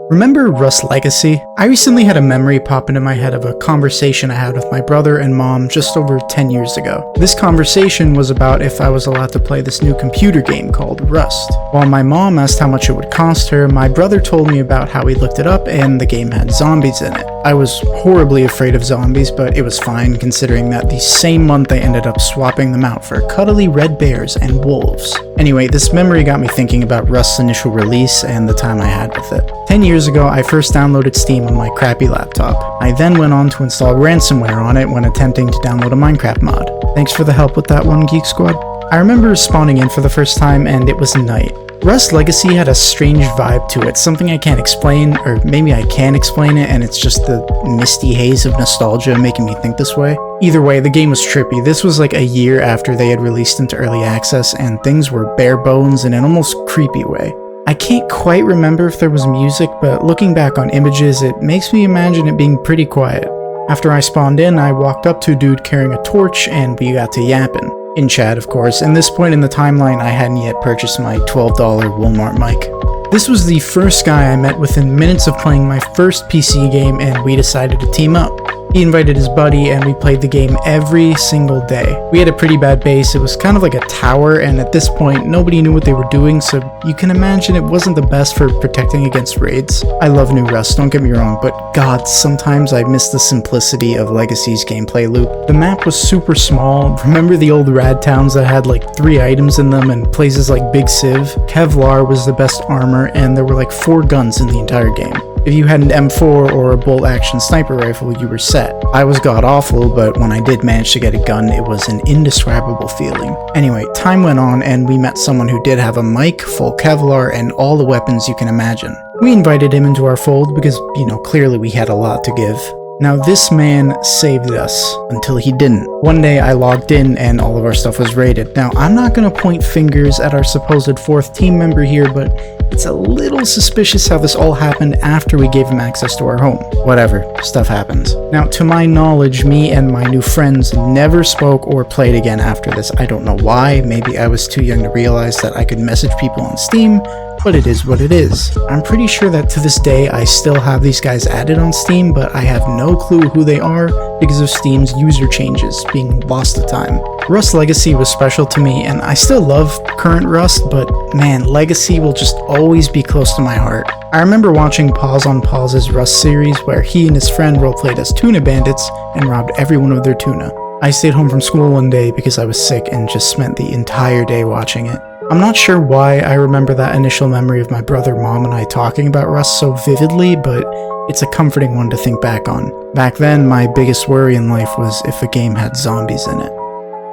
Remember Rust Legacy? I recently had a memory pop into my head of a conversation I had with my brother and mom just over 10 years ago. This conversation was about if I was allowed to play this new computer game called Rust. While my mom asked how much it would cost her, my brother told me about how he looked it up and the game had zombies in it. I was horribly afraid of zombies, but it was fine considering that the same month I ended up swapping them out for cuddly red bears and wolves. Anyway, this memory got me thinking about Rust's initial release and the time I had with it. 10 years ago, I first downloaded Steam on my crappy laptop. I then went on to install ransomware on it when attempting to download a Minecraft mod. Thanks for the help with that one, Geek Squad. I remember spawning in for the first time and it was night. Rust Legacy had a strange vibe to it, something I can't explain, or maybe I can explain it and it's just the misty haze of nostalgia making me think this way. Either way, the game was trippy. This was like a year after they had released into early access and things were bare bones in an almost creepy way. I can't quite remember if there was music, but looking back on images, it makes me imagine it being pretty quiet. After I spawned in, I walked up to a dude carrying a torch and we got to yapping. In chat, of course, and this point in the timeline I hadn't yet purchased my $12 Walmart mic. This was the first guy I met within minutes of playing my first PC game and we decided to team up. He invited his buddy and we played the game every single day. We had a pretty bad base, it was kind of like a tower, and at this point nobody knew what they were doing, so you can imagine it wasn't the best for protecting against raids. I love new Rust, don't get me wrong, but god, sometimes I miss the simplicity of Legacy's gameplay loop. The map was super small. Remember the old rad towns that had like 3 items in them and places like Big Civ? Kevlar was the best armor and there were like 4 guns in the entire game. If you had an M4 or a bolt action sniper rifle, you were set. I was god awful, but when I did manage to get a gun, it was an indescribable feeling. Anyway, time went on and we met someone who did have a mic, full Kevlar, and all the weapons you can imagine. We invited him into our fold because, clearly we had a lot to give. Now this man saved us, until he didn't. One day I logged in and all of our stuff was raided. Now I'm not gonna point fingers at our supposed 4th team member here, but it's a little suspicious how this all happened after we gave him access to our home. Whatever, stuff happens. Now to my knowledge, me and my new friends never spoke or played again after this. I don't know why, maybe I was too young to realize that I could message people on Steam, but it is what it is. I'm pretty sure that to this day I still have these guys added on Steam, but I have no clue who they are because of Steam's user changes being lost to time. Rust Legacy was special to me and I still love current Rust, but man, Legacy will just always be close to my heart. I remember watching Pause on Pause's Rust series where he and his friend roleplayed as tuna bandits and robbed everyone of their tuna. I stayed home from school one day because I was sick and just spent the entire day watching it. I'm not sure why I remember that initial memory of my brother, mom, and I talking about Rust so vividly, but it's a comforting one to think back on. Back then, my biggest worry in life was if a game had zombies in it.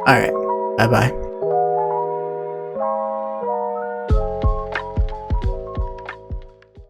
Alright, bye-bye.